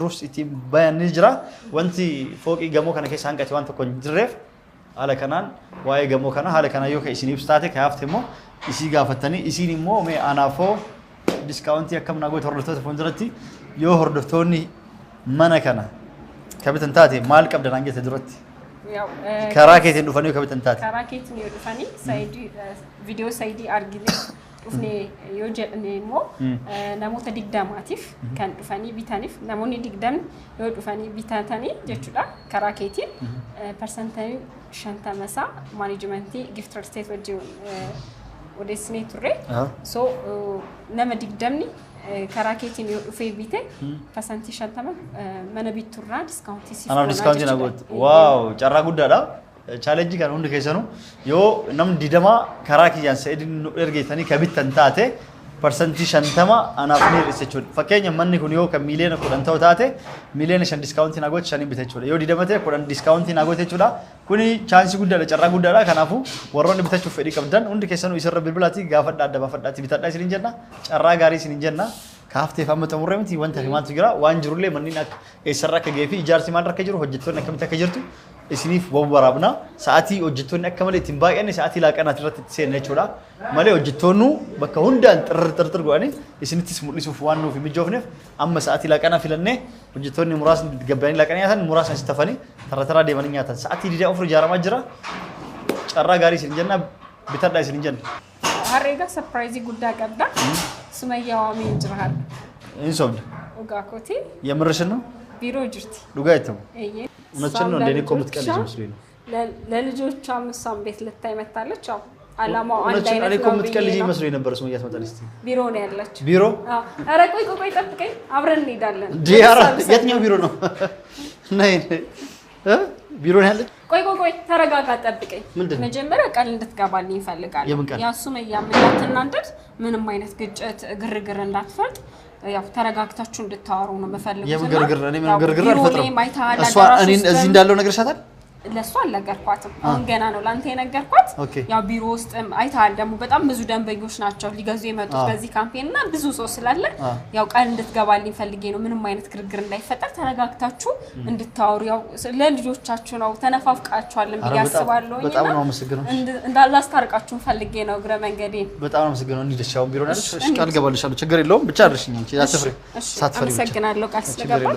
روس إتي بيان نجرا وانتي فوق إجمو كنا كيسان كتي وانت كون جرف على كنان واي إجمو كنا على كنا يوك إسيني بستاتك هافتمو إسي قافتني إسيني مو مي أنا فو ديسكاونتي أكمل نقول هردفتو تفندرتي يو هردفتوني منا كنا كابتن تاتي مالك أبدا نانجي تدرتي كراكيت ندفني كابتن تاتي كراكيت ندفني سايدي فيديو سايدي أرجلي وفني يوجد نمو نموت ديكداماتيف كان دفني بيتانيف نموني ديكدام يو دفني بيتاني جتودا كراكيتي برسنتاي شنتا مسا مانجمنتي جيفتر ستيت وجو وديسني توري سو نما ديكدامني كراكيتي يو في بيته برسنتي شنتا من بيتورا ديسكاونتي سي أنا ديسكاونتي نقول واو جرا قد هذا challenge kan hundi keessanu yo nam didama karaki jan saidin ergeetani kabit tantaate percentage 50 anaaf ni risechuudha fakkeenya manni kun yo kan miliyoona 10 ta'u taate miliyoona 5 discount na goot 5 bitachuudha yo didamate 10 discount na goot jechuudha kuni chance guddaadha carra guddaadha kanaafu warroonni bitachuuf fedhii qabdan hundi keessanu isarra bilbilaati gaafadha adda baafadhaati bitadha isin jenna carra gaarii isin jenna kaafte famata murreemti wanta himaatu jira waan jirullee manni akka eessarra akka geefi ijaarsi maal rakka jiru hojjettoonni akkamitti akka jirtu isiniif wawwaraabna sa'aatii hojjettoonni akka malee ittiin baay'anne sa'aatii laaqanaati irratti seenna jechuudha malee hojjettoonni bakka hundaan xirxir godhanii isinittis mul'isuuf waan nuuf mijoofneef amma sa'aatii laaqanaa filannee hojjettoonni muraasni gabbanii laaqanii nyaatan muraasni asitti hafanii taraa deemanii nyaatan sa'aatii diidaa ofirra ijaaramaa jira carraa gaarii isin jenna bitadhaa isin jenna harreega surprise guddaa qabda sumayyaa waamee jiraal insobda ogaakoti የምርሽን ነው ቢሮ ጅርቲ ዱጋ አይተው እነችን ነው እንደኔ ኮምት ቀልጅ መስሎኝ ለልጆቿ ምሳም ቤት ልታይ መጣለች አው አላማው አንድ አይነት ነው እኔ ኮምት ቀልጅ መስሎኝ ነበር ስሙ ያስመጣል እስቲ ቢሮ ነው ያለች ቢሮ አረ ቆይ ጠብቀኝ አብረን እንሄዳለን ዲያራ የትኛው ቢሮ ነው ነይ ቢሮ ነው ያለች ቆይ ተረጋጋ ጠብቀኝ መጀመሪያ ቃል እንድትገባልኝ ይፈልጋል ያሱመያ ምንድነው ምንም አይነት ግጭት ግርግር እንዳትፈጥ ያው ተረጋግታችሁ እንድታወሩ ነው መፈልገው የምን ግርግር እኔ ምን ግርግር አልፈጥረም እሷ እኔን እዚህ እንዳለው ነገርሻታል ለሷ አልነገርኳትም አሁን ገና ነው ላንተ የነገርኳት ያው ቢሮ ውስጥ አይታል ደግሞ በጣም ብዙ ደንበኞች ናቸው ሊገዙ የመጡት በዚህ ካምፔን እና ብዙ ሰው ስላለ ያው ቃል እንድትገባልኝ ፈልጌ ነው ምንም አይነት ግርግር እንዳይፈጠር ተረጋግታችሁ እንድታወሩ ያው ለልጆቻችሁ ነው ተነፋፍቃችኋልን ብያስባለሁኝ በጣም ነው መስገነው እንዳላስታርቃችሁ ፈልጌ ነው ግረ መንገዴ በጣም ነው መስገነው እንዲደሻው ቢሮ ናለሽ ቃል ገባልሻለሁ ችግር የለውም ብቻ አድርሽኝ አንቺ አትፍሪ ሳትፈሪ አመሰግናለሁ ቃል ስለገባ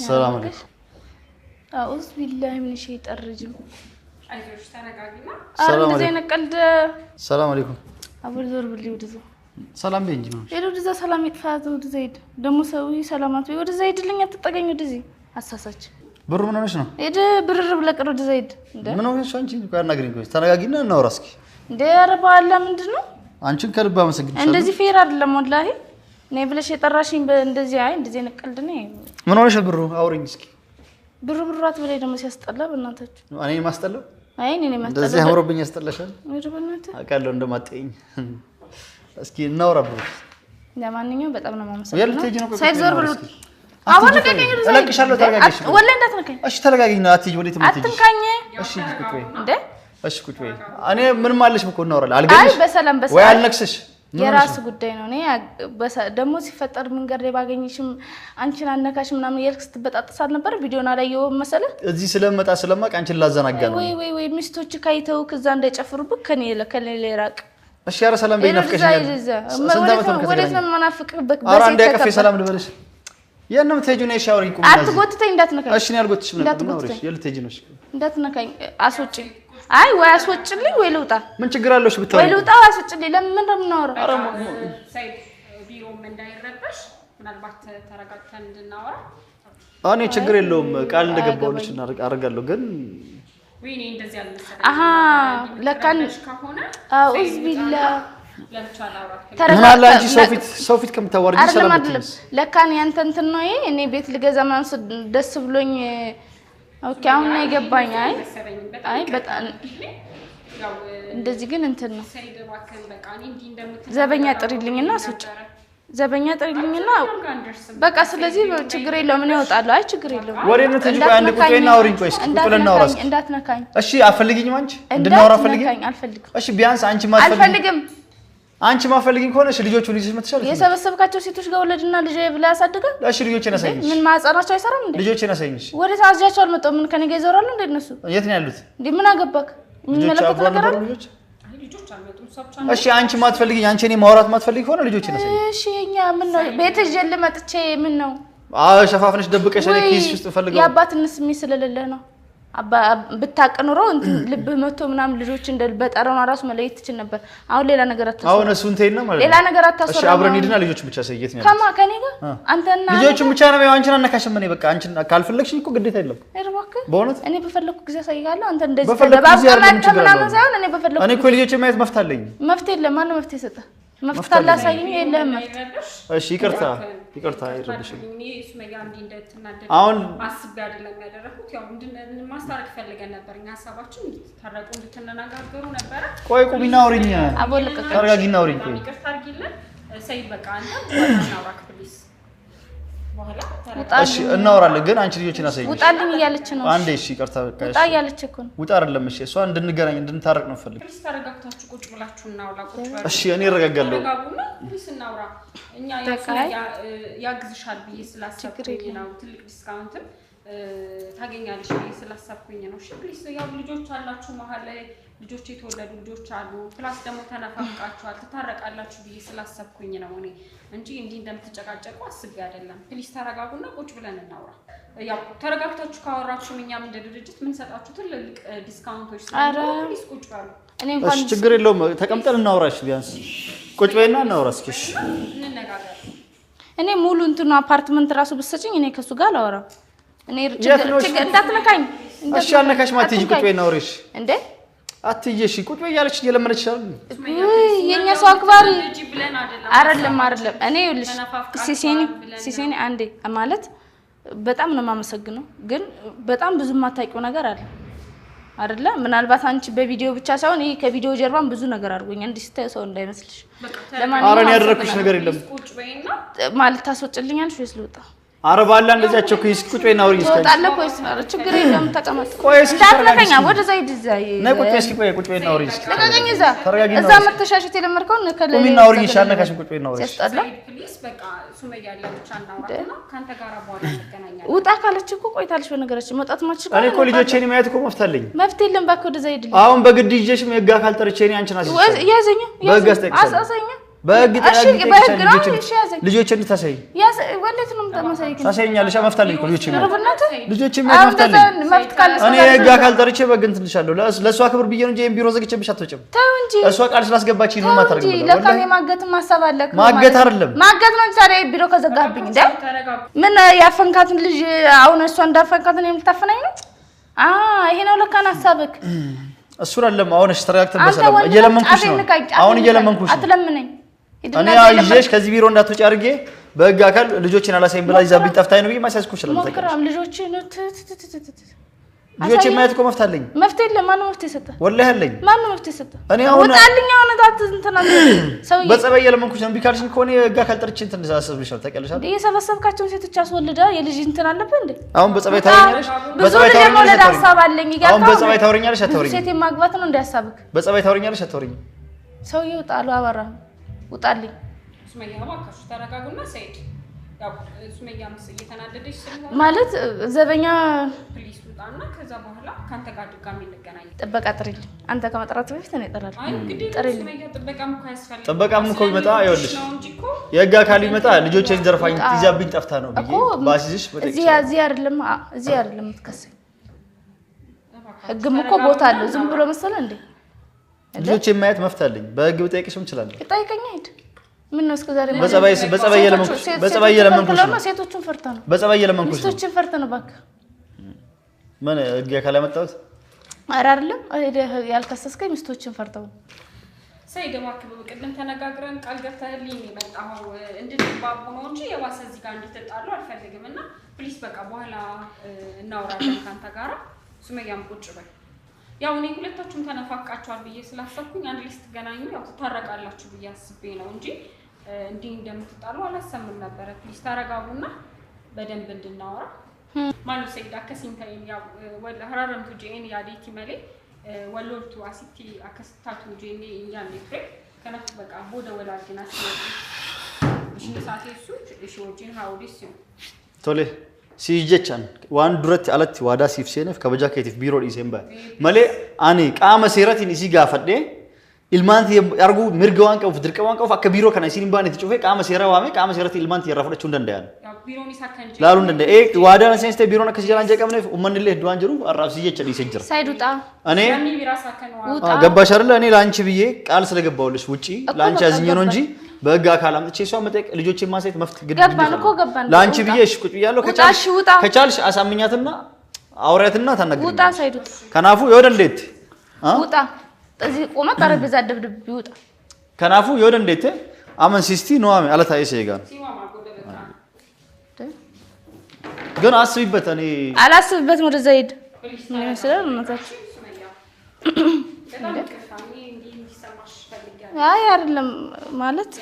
السلام عليكم أعوذ بالله من الشيطان الرجيم አይዞሽ ተረጋጊና السلام عليكم السلام عليكم أبو زور بلي ودزو سلام بينجي ما ሄዶ ወደዛ ሰላም ይጥፋት ወደ ዘይድ ደሞ ሰው ሰላማት ወደ ዘይድ ልኛ ተጠገኝ ወደዚ አሳሳች ብሩ ምን ሆነሽ ነው ሄደ ብርር ብለቅ ወደ ዘይድ ምን ሆነሽ አንቺ ጋር ናግሪኝ ቆይ ተረጋጊና እናውራ እስኪ እንደ አረባላ ምንድነው አንቺን ከልብ አመሰግንሻለሁ እንደዚህ ፌር አይደለም ወላሂ ነይ ብለሽ የጠራሽኝ እንደዚህ እንደዚህ ነቀልድ ነው ምን ሆነሽ ብሩ አውሪኝ እስኪ ብሩራት በላይ ደሞ ሲያስጠላ በእናታችሁ እኔ ማስጠላው እኔ ማስጠላው እንደዚህ አምሮብኝ ያስጠላሻል ወደ በእናትህ አቃለው እንደማጠኝ እስኪ እናውራ ብሩ ለማንኛውም በጣም ነው ማመሰግነው የልትሄጂ ሳይድ ዞር ብሉ አሁን ተቀቀኝ እለቅሻለሁ ተረጋጊሽ ወላሂ እንዳትነካኝ እሺ ተረጋጊኝ ነው አትሄጂ ወዴት የምትሄጂ አትንካኝ እሺ ቁጭ በይ እንዴ እሺ ቁጭ በይ እኔ ምን ማለሽ ብኮ እናወራለን አልገኝሽ አይ በሰላም ወይ አልነክስሽ የራስ ጉዳይ ነው እኔ ደሞ ሲፈጠር መንገር ላይ ባገኝሽም አንቺን አነካሽ ምናምን የልክ ስትበጣጥሳል ነበር ቪዲዮና ላይ የው መሰለ እዚህ ስለመጣ ስለማቅ አንቺን ላዘናጋ ነው ወይ ሚስቶች ካይተው ከዛ እንዳይጨፍሩብክ ከኔ ለራቅ እሺ ያረ ሰላም በይናፍቀሽኛል ወዴት ነው መናፍቅብክ አራ እንዳይቀፍ ሰላም ልበልሽ የነም ተጁ ነው ሻወር ይቆም አትጎትተኝ እንዳትነካኝ እሺ ነው ያልጎትሽ ምን ነው የልትሄጂ ነው እንዳትነካኝ አስወጪ አይ ወይ አስወጭልኝ ወይ ልውጣ ምን ችግር አለሽ ብታው ወይ ልውጣ አስወጭልኝ ለምን እንደምናወራ ሳይድ ቢሮም እንዳይረበሽ ምናልባት ተረጋግተን እንድናወራ እኔ ችግር የለውም ቃል እንደገባውልሽ አደርጋለሁ ግን ወይኔ እንደዚህ አልመሰለኝ አሃ ለካን አውዝ ቢላ ተረጋግተን አንቺ ሶፊት ከምታወርጂ ሰላም አትይስ ለካን ያንተ እንትን ነው እኔ ቤት ልገዛ ማንስ ደስ ብሎኝ ኦኬ አሁን ነው የገባኝ አይ በጣም እንደዚህ ግን እንትን ነው ዘበኛ ጥሪልኝና አስወጭ ዘበኛ ጥሪልኝና በቃ ስለዚህ ችግር የለውም እኔ እወጣለሁ አይ ችግር የለውም ወሬ ነው ተጅቆ አንድ ቁጥሬና አውሪኝ ቆይ እስኪ ቁጥሬና አውራስ እንዳትነካኝ እሺ አፈልግኝም አንቺ እንድናወራ ፈልጊ አልፈልግም እሺ ቢያንስ አንቺ ማትፈልጊ አልፈልግም አንቺ ማፈልጊኝ ከሆነ እሺ ልጆቹን ልጅሽ መተሻል የሰበሰብካቸው ሴቶች ጋር ወለድና ልጅ ብላ ያሳድጋል እሺ ልጆቼን አሳይኝ ምን ማጻናቸው አይሰራም እንዴ ልጆቼን አሳይኝ ወደ ታዝያቸው አልመጣም ምን ከኔ ጋር ይዞራሉ እንዴ እነሱ የት ነው ያሉት እንዴ ምን አገባክ ምን መለከት ነገር አለ ልጆች አልመጡም ሰብቻ እሺ አንቺ ማትፈልጊኝ አንቺ እኔ ማውራት ማትፈልጊ ከሆነ ልጆቼን አሳይኝ እሺ እኛ ምን ነው ቤት ይዤ መጥቼ ምን ነው ሸፋፍነሽ ደብቀሽ እኔ ኪስ ውስጥ ፈልገው የአባትነት ስሜት ስለሌለ ነው ብታቅ ኑሮ ልብህ መቶ ምናምን ልጆች እንደ በጠረኗ ራሱ መለየት ትችል ነበር አሁን ሌላ ነገር አታስወራ አሁን እሱን ተይና ማለት ሌላ ነገር አታስወራ እሺ አብረን ሄድና ልጆች ብቻ ሰይየት ነው ከማ ከኔ ጋር አንተና ልጆቹን ብቻ ነው አንቺን አነካሽም እኔ በቃ አንቺን ካልፈለግሽኝ እኮ ግዴታ የለም እርባክ በእውነት እኔ በፈለኩ ጊዜ ሳይጋለሁ አንተ እንደዚህ ተደባብቀህ ምናምን ሳይሆን እኔ በፈለኩ እኔ እኮ ልጆቼ ማየት መፍታለኝ መፍትሄ የለም ማነው መፍትሄ ሰጠ መፍታላ ሳይኝ የለም እሺ ይቅርታ አይረብሽም እኔ ሱመያ እንዴ እንደተናደደ አሁን አስቤ አይደለም ያደረኩት ያው ማስታረቅ ፈልገን ነበር እኛ ሐሳባችን እንድትታረቁ እንድትነጋገሩ ነበር ቆይ ቁሚና አውሪኝ አቦልቀ ተረጋጊና አውሪኝ ቆይ ይቅርታ አድርጊልን ሰይድ በቃ አንተ እናውራ ፕሊዝ በኋላ እሺ እናወራለን ግን አንቺ ልጆችን አሳይኝ ውጣልኝ እያለች ነው አንዴ እሺ ይቅርታ በቃ ውጣ እያለች እኮ ነው ውጣ አይደለም እሺ እሷ እንድንገናኝ እንድንታረቅ ነው ፈልግ ፕሊዝ ተረጋግታችሁ ቁጭ ብላችሁ እናውራ ቁጭ ብላችሁ እሺ እኔ እረጋጋለሁ ተረጋጉና ፕሊዝ እናውራ እኛ ያግዝሻል ብዬ ስላሰብኩኝ ነው ትልቅ ዲስካውንትም ታገኛለሽ ብዬ ስላሰብኩኝ ነው እሺ ፕሊዝ ያው ልጆች አላችሁ መሀል ላይ ልጆች የተወለዱ ልጆች አሉ ፕላስ ደግሞ ተነፋፍቃችኋል ትታረቃላችሁ ብዬ ስላሰብኩኝ ነው እኔ እንጂ እንዲህ እንደምትጨቃጨቁ አስቤ አይደለም ፕሊዝ ተረጋጉና ቁጭ ብለን እናውራ ያው ተረጋግታችሁ ካወራችሁ እኛም እንደ ድርጅት ምን ሰጣችሁ ትልቅ ዲስካውንቶች ስላሉ ፕሊዝ ቁጭ በሉ እኔ እንኳን እሺ ችግር የለውም ተቀምጠን እናውራሽ ቢያንስ ቁጭ በይና እናውራ እስኪ እሺ እንነጋገር እኔ ሙሉ እንትኑ አፓርትመንት ራሱ ብትሰጪኝ እኔ ከሱ ጋር አላወራ እኔ ችግር እንዳትነካኝ እሺ አልነካሽ ማትይጂ ቁጭ በይና አውሪሽ እንዴ አትይጂ ቁጭ በይ ያለች እየለመነች ይችላል የኛ ሰው አክባሪ ልጅ ብለን አይደለም አይደለም እኔ ይኸውልሽ ሲሴኒ አንዴ ማለት በጣም ነው የማመሰግነው ግን በጣም ብዙ የማታውቂው ነገር አለ አይደለ ምናልባት አንቺ በቪዲዮ ብቻ ሳይሆን ይሄ ከቪዲዮ ጀርባም ብዙ ነገር አድርጎኛል እንዲህ ስታይ ሰው እንዳይመስልሽ ለማንኛውም ያደረኩሽ ነገር የለም ቁጭ በይና ማለት ታስወጭልኛለሽ ወይስ ልውጣ አረባላ እንደዚያቸው ከይስ ቁጭ በይና አውሪኝ እስኪ ወጣለህ ወይስ ችግር የለም ተቀመጥ ቆይ እስኪ እንዳትነካኝ ወደዛ ሂድ እዛ ነይ ቁጭ እስኪ ቆይ ቁጭ በይና አውሪኝ እስኪ ለቀቀኝ እዛ ተረጋጊና እዛ መተሻሸት የለመድከውን ከለ ቁሚና አውሪኝ እሺ አልነካሽም ቁጭ በይና አውሪኝ ሲያስጠላ ፕሊዝ በቃ ሱመያ ያለች አናውራና ካንተ ጋር በኋላ ተገናኛለን ውጣ ካለች እኮ ቆይታለች በነገራችን መውጣት ማችል እኔ እኮ ልጆቼን ማየት እኮ መፍታለኝ መፍትሄ የለም እባክህ ወደዛ ሂድ አሁን በግድ ይዤሽም የጋ ካልጠርቼ እኔ አንቺን አስይኝ ያዘኝ በህግ አስጠይቅሻለሁ አሳሰኛ በህግ ጠይቅሻለሁ ልጆቼን እንድታሳይ ወዴት ነው የምታሳይኝ ታሳይኛለሽ መፍታለኝ እኮ ልጆቼን ልጆቼን አሁን መፍታለኝ መፍት ካለ እኔ የጋ ካልጠርቼ በግ እንትልሻለሁ ለእሷ ክብር ብዬ ነው እንጂ ቢሮ ዘግቼብሽ አትወጪም ተው እንጂ እሷ ቃል ስላስገባችኝ ነው ማታረግልኝ ለካኔ ማገት ማሰብ አለ ማገት አይደለም ማገት ነው ዛሬ ቢሮ ከዘጋብኝ እንደ ምን ያፈንካትን ልጅ አሁን እሷ እንዳፈንካትን የምታፈናኝ ነው ይሄ ነው ለካን ሐሳብክ እሱን አይደለም አሁን እሺ ተረጋግተን በሰላም እየለመንኩሽ ነው አሁን እየለመንኩሽ ነው አትለምነኝ እኔ አይዤሽ ከዚህ ቢሮ እንዳትወጪ አድርጌ በህግ አካል ልጆችን አላሳይም ብላ ይዛብኝ ጠፍታኝ ነው ብዬ ማሳስኩ ይችላል ሞክራም ልጆችን ልጆችን ማየት እኮ መፍታለኝ መፍትሄ የለም ማነው መፍትሄ ሰጠ ወላሂ አለኝ ማነው መፍትሄ ሰጠ እኔ አሁን ወጣልኝ አሁን እንትና ሰውዬ በጸባይ እየለመንኩሽ ነው ቢካልሽኝ ከሆነ ህግ አካል ጠርቼ እንትን አሳስብልሻል ታውቂያለሽ አይደል የሰበሰብካቸውን ሴቶች አስወልዳ የልጅ እንትን አለበት እንዴ አሁን በጸባይ ታወሪኛለሽ በጸባይ ታወሪኛለሽ ሐሳብ አለኝ ይጋር አሁን በጸባይ ታወሪኛለሽ አታወሪኝ ሴት ማግባት ነው እንዲያሳብክ በጸባይ ታወሪኛለሽ አታወሪኝ ሰውዬው ጣሉ አበራ ውጣልኝ ሱመያ እባክሽ ተረጋጉና ሰይድ ያው ሱመያ እየተናደደች ስለሆነ ማለት ዘበኛ ፕሊስ ውጣና ከዛ በኋላ ካንተ ጋር ድጋሚ እንገናኝ ጥበቃ ጥሪልኝ አንተ ከመጥራት በፊት እኔ እጠራለሁ አይ እንግዲህ ሱመያ ጥበቃም እኮ ያስፈልጋል ጥበቃም እኮ ይመጣ ይኸውልሽ የህግ አካል ይመጣ ልጆቼን ዘርፋኝ ይዛብኝ ጠፍታ ነው ብዬ ባሲዝሽ እዚህ አይደለም የምትከሰኝ ህግም እኮ ቦታ አለው ዝም ብሎ መሰለ እንዴ ልጆቼን ማየት መፍታልኝ በህግ ብጠይቅሽም እችላለሁ ጠይቀኝ ሂድ ምን ነው እስከዛሬ በጸባይ የለመንኩሽ ነው ሴቶቹን ፈርታ ነው በጸባይ የለመንኩሽ ነው ሴቶቹን ፈርታ ነው እባክህ ምን ህግ አካል ያመጣሁት ኧረ አይደለም ያልከሰስከኝ ሚስቶችን ፈርተው ሰይድ እባክህ በቅድም ተነጋግረን ቃል ገብተህልኝ የመጣው እንድንባቡ ነው እንጂ የባሰ እዚህ ጋር እንድትጣሉ አልፈልግም እና ፕሊስ በቃ በኋላ እናወራለን ካንተ ጋር ሱመያም ቁጭ በይ ያው እኔ ሁለታችሁም ተነፋቃችኋል ብዬ ስላሰብኩኝ አንድ ላይ ስትገናኙ ያው ትታረቃላችሁ ብዬ አስቤ ነው እንጂ እንዲህ እንደምትጣሉ አላሰምም ነበር ፕሊስ ተረጋጉና በደንብ እንድናወራ ማኑ ሰይዳ ከሲንታይን ያ ወላ ሀራረምቱ ጄን ያዲቲ መሌ ወሎልቱ አሲቲ አከስታቱ ጄኔ ያኔ ፍሬ ከነፍ በቃ ቦደ ወላጅና ሲወጡ እሺ ሳቴሱ እሺ ወጂን ሃውዲስ ቶሌ ሲጀቻን ዋን ዱረት አለት ዋዳ ሲፍሴነፍ ከበጃ ከቲፍ ቢሮ ዲሴምባ መሌ አኒ ቃመ ሴራቲን እሲ ጋፈዴ ኢልማንት ያርጉ ምርገዋን ቀው ድርቀዋን ቀው አከ ቢሮ ከና ሲኒም ባኔ ተጮፌ ቃመ ሴራ ዋሜ ቃመ ሴራት ኢልማንት ይራፈደቹ እንደንዳያን ቢሮኒ ሳከንጂ ላሉ እንደንደ ዋዳ ሰንስቴ ቢሮና ከሲጀራን ጀቀምነ ኡመንለ ሄድዋን ጀሩ አራፍ ሲጀቻ ዲሰጀር ሳይዱጣ እኔ ያኒ ቢራሳ ከነዋ ገባሽ አይደለ እኔ ላንቺ ብዬ ቃል ስለገባውልሽ ውጪ ላንቺ አዝኘ ነው እንጂ በህግ አካል አምጥቼ እሷ መጠቅ ልጆቼ ማሳየት መፍት ግድ ገባን ላንቺ ብዬ እሺ ቁጭ ብያለሁ ከቻልሽ አሳምኛትና አውሪያትና ታናግሪ ውጣ ሳይዱት ከናፉ ይወደ እንዴት ውጣ እዚህ ቆመ ጠረጴዛ ደብድብ ይውጣ ከናፉ ይወደ እንዴት አመን ሲስቲ ነው አመ አለታዬ ሰይጋ ግን አስቢበት እኔ አላስብበትም ወደዛ ሄድ ምን ይመስላል እናታችሁ አይ አይደለም ማለት